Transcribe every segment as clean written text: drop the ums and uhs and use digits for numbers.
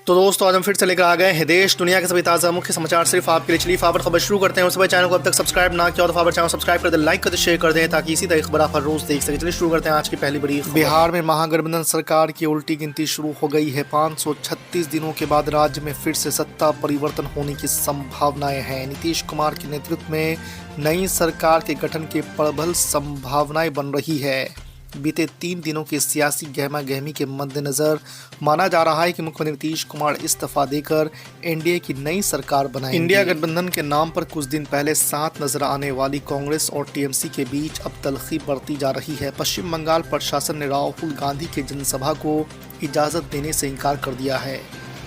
तो दोस्तों आज हम फिर से लेकर आ गए हैं देश दुनिया के सभी ताज़ा मुख्य समाचार सिर्फ आपके लिए। चलिए फॉरवर्ड खबर शुरू करते हैं। उससे पहले चैनल को अब तक सब्सक्राइब ना किया तो फॉरवर्ड चैनल सब्सक्राइब कर दे, लाइक कर दे, शेयर कर दें ताकि इसी तरह खबर आप हर रोज देख सके। चलिए शुरू करते हैं आज की पहली बड़ी खबर। बिहार में महागठबंधन सरकार की उल्टी गिनती शुरू हो गई है। 536 दिनों के बाद राज्य में फिर से सत्ता परिवर्तन होने की संभावनाएं हैं। नीतीश कुमार के नेतृत्व में नई सरकार के गठन की प्रबल संभावनाएं बन रही है। बीते 3 दिनों की सियासी गहमा गहमी के मद्देनजर माना जा रहा है कि मुख्यमंत्री नीतीश कुमार इस्तीफा देकर एनडीए की नई सरकार बनाएंगे। इंडिया गठबंधन के नाम पर कुछ दिन पहले साथ नजर आने वाली कांग्रेस और टीएमसी के बीच अब तल्खी बढ़ती जा रही है। पश्चिम बंगाल प्रशासन ने राहुल गांधी के जनसभा को इजाजत देने से इनकार कर दिया है।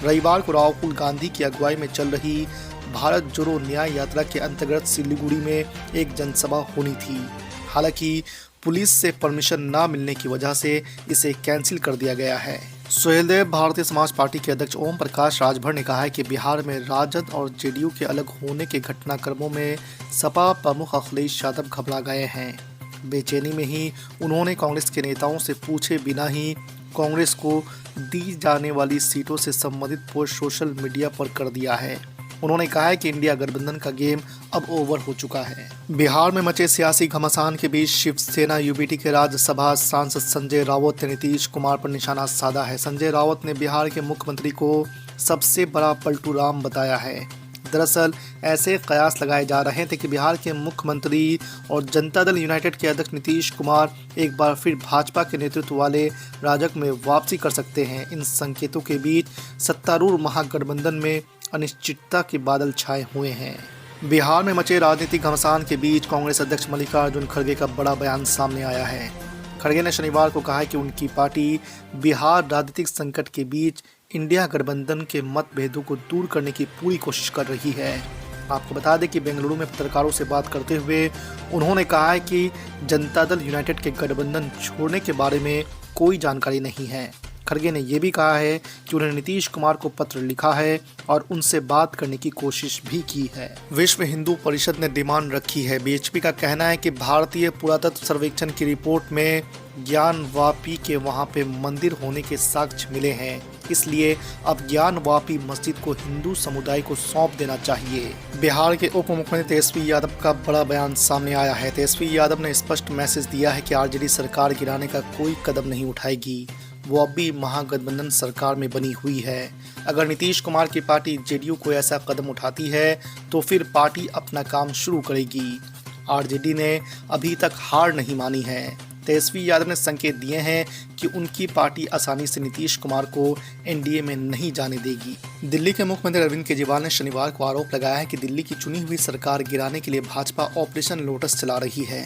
रविवार को राहुल गांधी की अगुवाई में चल रही भारत जोड़ो न्याय यात्रा के अंतर्गत सिलीगुड़ी में एक जनसभा होनी थी। हालांकि पुलिस से परमिशन न मिलने की वजह से इसे कैंसिल कर दिया गया है। सुहेलदेव भारतीय समाज पार्टी के अध्यक्ष ओम प्रकाश राजभर ने कहा है कि बिहार में राजद और जेडीयू के अलग होने के घटनाक्रमों में सपा प्रमुख अखिलेश यादव घबरा गए हैं। बेचैनी में ही उन्होंने कांग्रेस के नेताओं से पूछे बिना ही कांग्रेस को दी जाने वाली सीटों से संबंधित पोस्ट सोशल मीडिया पर कर दिया है। उन्होंने कहा है कि इंडिया गठबंधन का गेम अब ओवर हो चुका है। बिहार में मचे सियासी घमासान के बीच शिवसेना यूबीटी के राज्यसभा सांसद संजय राउत ने नीतीश कुमार पर निशाना साधा है। संजय राउत ने बिहार के मुख्यमंत्री को सबसे बड़ा पलटू राम बताया है। दरअसल ऐसे कयास लगाए जा रहे थे कि बिहार के मुख्यमंत्री और जनता दल यूनाइटेड के अध्यक्ष नीतीश कुमार एक बार फिर भाजपा के नेतृत्व वाले राजग में वापसी कर सकते हैं। इन संकेतों के बीच सत्तारूढ़ महागठबंधन में अनिश्चितता के बादल छाए हुए हैं। बिहार में मचे राजनीतिक घमासान के बीच कांग्रेस अध्यक्ष मल्लिकार्जुन खड़गे का बड़ा बयान सामने आया है। खड़गे ने शनिवार को कहा कि उनकी पार्टी बिहार राजनीतिक संकट के बीच इंडिया गठबंधन के मतभेदों को दूर करने की पूरी कोशिश कर रही है। आपको बता दें कि बेंगलुरु में पत्रकारों से बात करते हुए उन्होंने कहा है कि जनता दल यूनाइटेड के गठबंधन छोड़ने के बारे में कोई जानकारी नहीं है। खड़गे ने यह भी कहा है कि उन्होंने नीतीश कुमार को पत्र लिखा है और उनसे बात करने की कोशिश भी की है। विश्व हिंदू परिषद ने डिमांड रखी है। बीएचपी का कहना है कि भारतीय पुरातत्व सर्वेक्षण की रिपोर्ट में ज्ञानवापी के वहां पे मंदिर होने के साक्ष्य मिले हैं, इसलिए अब ज्ञानवापी मस्जिद को हिंदू समुदाय को सौंप देना चाहिए। बिहार के उप मुख्यमंत्री तेजस्वी यादव का बड़ा बयान सामने आया है। तेजस्वी यादव ने स्पष्ट मैसेज दिया है कि आरजेडी सरकार गिराने का कोई कदम नहीं उठाएगी। वो अब भी महागठबंधन सरकार में बनी हुई है। अगर नीतीश कुमार की पार्टी जेडीयू को ऐसा कदम उठाती है तो फिर पार्टी अपना काम शुरू करेगी। आरजेडी ने अभी तक हार नहीं मानी है। तेजस्वी यादव ने संकेत दिए हैं कि उनकी पार्टी आसानी से नीतीश कुमार को एनडीए में नहीं जाने देगी। दिल्ली के मुख्यमंत्री अरविंद केजरीवाल ने शनिवार को आरोप लगाया है कि दिल्ली की चुनी हुई सरकार गिराने के लिए भाजपा ऑपरेशन लोटस चला रही है।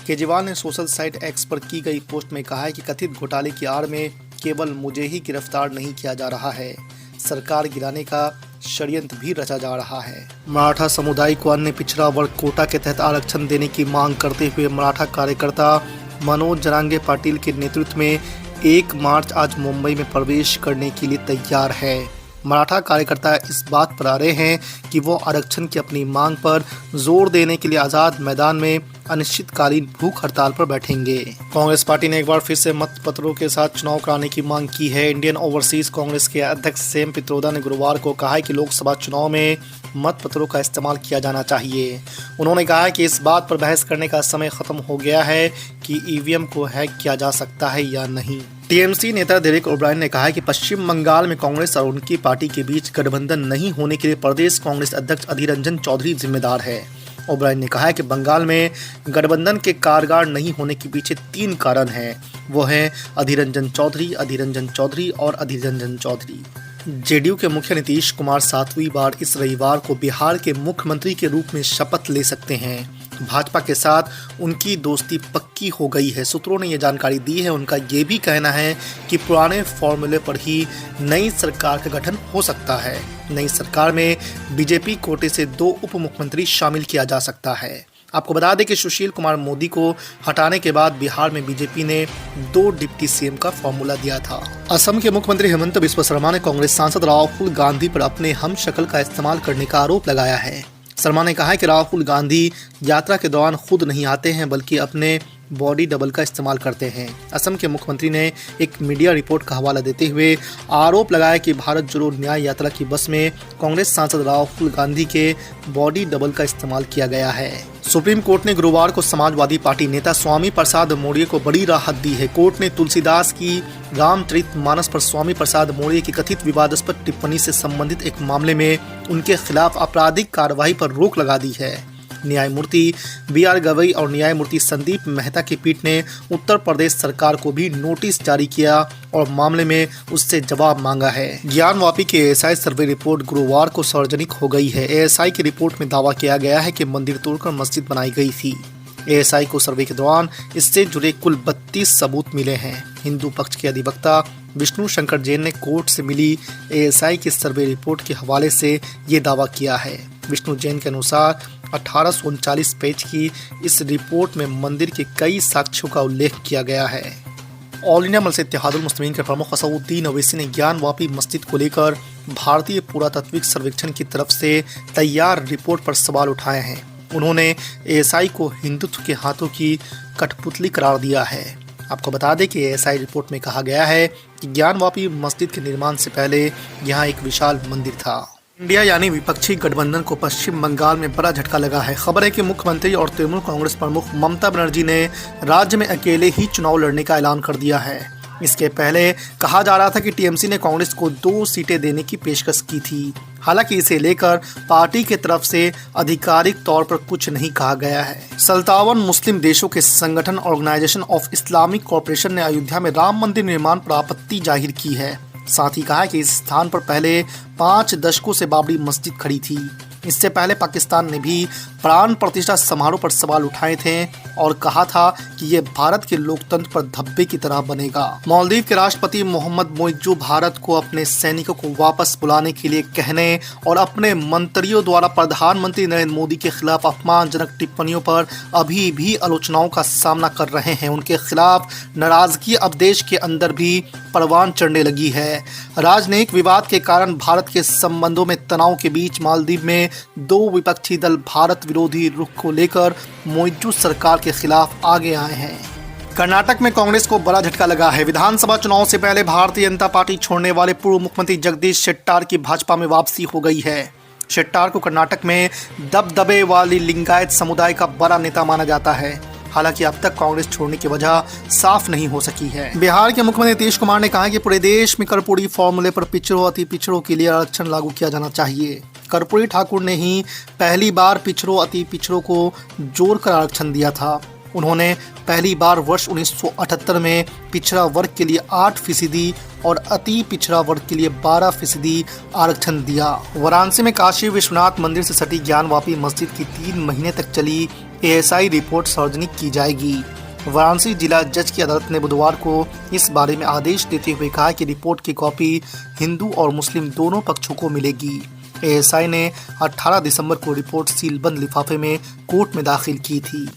केजरीवाल ने सोशल साइट एक्स पर की गई पोस्ट में कहा है कि कथित घोटाले की आड़ में केवल मुझे ही गिरफ्तार नहीं किया जा रहा है, सरकार गिराने का षड्यंत्र भी रचा जा रहा है। मराठा समुदाय को अन्य पिछड़ा वर्ग कोटा के तहत आरक्षण देने की मांग करते हुए मराठा कार्यकर्ता मनोज जरांगे पाटिल के नेतृत्व में 1 मार्च आज मुंबई में प्रवेश करने के लिए तैयार है। मराठा कार्यकर्ता इस बात पर आ रहे हैं कि वो आरक्षण की अपनी मांग पर जोर देने के लिए आज़ाद मैदान में अनिश्चितकालीन भूख हड़ताल पर बैठेंगे। कांग्रेस पार्टी ने एक बार फिर से मतपत्रों के साथ चुनाव कराने की मांग की है। इंडियन ओवरसीज कांग्रेस के अध्यक्ष सेम पित्रोदा ने गुरुवार को कहा है कि लोकसभा चुनाव में मतपत्रों का इस्तेमाल किया जाना चाहिए। उन्होंने कहा कि इस बात पर बहस करने का समय खत्म हो गया है कि ईवीएम को हैक किया जा सकता है या नहीं। टीएमसी नेता डेरेक ओब्रायन ने कहा है कि पश्चिम बंगाल में कांग्रेस और उनकी पार्टी के बीच गठबंधन नहीं होने के लिए प्रदेश कांग्रेस अध्यक्ष अधीर रंजन चौधरी जिम्मेदार है। ओब्रायन ने कहा है कि बंगाल में गठबंधन के कारगर नहीं होने के पीछे 3 कारण हैं। वो हैं अधीर रंजन चौधरी, अधीर रंजन चौधरी और अधीर रंजन चौधरी। जेडीयू के मुखिया नीतीश कुमार 7वीं बार इस रविवार को बिहार के मुख्यमंत्री के रूप में शपथ ले सकते हैं। भाजपा के साथ उनकी दोस्ती पक्की हो गई है। सूत्रों ने यह जानकारी दी है। उनका ये भी कहना है कि पुराने फॉर्मूले पर ही नई सरकार का गठन हो सकता है। नई सरकार में बीजेपी कोटे से 2 उप मुख्यमंत्री शामिल किया जा सकता है। आपको बता दें कि सुशील कुमार मोदी को हटाने के बाद बिहार में बीजेपी ने 2 डिप्टी सीएम का फॉर्मूला दिया था। असम के मुख्यमंत्री हेमंत बिस्वा शर्मा ने कांग्रेस सांसद राहुल गांधी पर अपने हमशक्ल का इस्तेमाल करने का आरोप लगाया है। शर्मा ने कहा है कि राहुल गांधी यात्रा के दौरान खुद नहीं आते हैं बल्कि अपने बॉडी डबल का इस्तेमाल करते हैं। असम के मुख्यमंत्री ने एक मीडिया रिपोर्ट का हवाला देते हुए आरोप लगाया कि भारत जोड़ो न्याय यात्रा की बस में कांग्रेस सांसद राहुल गांधी के बॉडी डबल का इस्तेमाल किया गया है। सुप्रीम कोर्ट ने गुरुवार को समाजवादी पार्टी नेता स्वामी प्रसाद मौर्य को बड़ी राहत दी है। कोर्ट ने तुलसीदास की रामचरितमानस पर स्वामी प्रसाद मौर्य की कथित विवादास्पद टिप्पणी से संबंधित एक मामले में उनके खिलाफ आपराधिक कार्रवाई पर रोक लगा दी है। न्यायमूर्ति BR गवई और न्यायमूर्ति संदीप मेहता की पीठ ने उत्तर प्रदेश सरकार को भी नोटिस जारी किया और मामले में उससे जवाब मांगा है। ज्ञानवापी की ASI सर्वे रिपोर्ट गुरुवार को सार्वजनिक हो गई है। ASI की रिपोर्ट में दावा किया गया है कि मंदिर तोड़कर मस्जिद बनाई गई थी। ASI को सर्वे के दौरान इससे जुड़े कुल 32 सबूत मिले हैं। हिंदू पक्ष के अधिवक्ता विष्णु शंकर जैन ने कोर्ट से मिली ASI की सर्वे रिपोर्ट के हवाले से ये दावा किया है। विष्णु जैन के अनुसार 1839 पेज की इस रिपोर्ट में मंदिर के कई साक्ष्यों का उल्लेख किया गया है। ऑल इंडिया मजलिस इत्तेहादुल मुस्लिमीन के प्रमुख असदुद्दीन ओवैसी ने ज्ञानवापी मस्जिद को लेकर भारतीय पुरातात्विक सर्वेक्षण की तरफ से तैयार रिपोर्ट पर सवाल उठाए हैं। उन्होंने ASI को हिंदुत्व के हाथों की कठपुतली करार दिया है। आपको बता दें कि ASI रिपोर्ट में कहा गया है कि ज्ञानवापी मस्जिद के निर्माण से पहले यहाँ एक विशाल मंदिर था। इंडिया यानी विपक्षी गठबंधन को पश्चिम बंगाल में बड़ा झटका लगा है। खबर है कि मुख्यमंत्री और तृणमूल कांग्रेस प्रमुख ममता बनर्जी ने राज्य में अकेले ही चुनाव लड़ने का ऐलान कर दिया है। इसके पहले कहा जा रहा था कि TMC ने कांग्रेस को 2 सीटें देने की पेशकश की थी। हालांकि इसे लेकर पार्टी की तरफ से आधिकारिक तौर पर कुछ नहीं कहा गया है। 57 मुस्लिम देशों के संगठन ऑर्गेनाइजेशन ऑफ इस्लामिक कॉर्पोरेशन ने अयोध्या में राम मंदिर निर्माण पर आपत्ति जाहिर की है। साथ ही कहा कि इस स्थान पर पहले 5 दशकों से बाबरी मस्जिद खड़ी थी। इससे पहले पाकिस्तान ने भी प्राण प्रतिष्ठा समारोह पर सवाल उठाए थे और कहा था कि ये भारत के लोकतंत्र पर धब्बे की तरह बनेगा। मालदीव के राष्ट्रपति मोहम्मद मोइज्जू भारत को अपने सैनिकों को वापस बुलाने के लिए कहने और अपने मंत्रियों द्वारा प्रधानमंत्री नरेंद्र मोदी के खिलाफ अपमानजनक टिप्पणियों पर अभी भी आलोचनाओं का सामना कर रहे हैं। उनके खिलाफ नाराजगी अब देश के अंदर भी परवान चढ़ने लगी है। राजनयिक विवाद के कारण भारत के संबंधों में तनाव के बीच मालदीव में 2 विपक्षी दल भारत विरोधी रुख को लेकर मोइज्जू सरकार के खिलाफ आगे आए हैं। कर्नाटक में कांग्रेस को बड़ा झटका लगा है। विधानसभा चुनाव से पहले भारतीय जनता पार्टी छोड़ने वाले पूर्व मुख्यमंत्री जगदीश शेट्टार की भाजपा में वापसी हो गई है। शेट्टार को कर्नाटक में दबदबे वाली लिंगायत समुदाय का बड़ा नेता माना जाता है। हालांकि अब तक कांग्रेस छोड़ने की वजह साफ नहीं हो सकी है। बिहार के मुख्यमंत्री नीतीश कुमार ने कहा कि पूरे देश में कर्पूरी फॉर्मूले पर पिछड़ों अति पिछड़ों के लिए आरक्षण लागू किया जाना चाहिए। कर्पूरी ठाकुर ने ही पहली बार पिछड़ों अति पिछड़ों को जोड़कर आरक्षण दिया था। उन्होंने पहली बार वर्ष 1978 में पिछड़ा वर्ग के लिए 8% और अति पिछड़ा वर्ग के लिए 12% आरक्षण दिया। वाराणसी में काशी विश्वनाथ मंदिर से सटी ज्ञानवापी मस्जिद की 3 महीने तक चली ASI रिपोर्ट सार्वजनिक की जाएगी। वाराणसी जिला जज की अदालत ने बुधवार को इस बारे में आदेश देते हुए कहा कि रिपोर्ट की कॉपी हिंदू और मुस्लिम दोनों पक्षों को मिलेगी। ASI ने 18 दिसंबर को रिपोर्ट सीलबंद लिफाफे में कोर्ट में दाखिल की थी।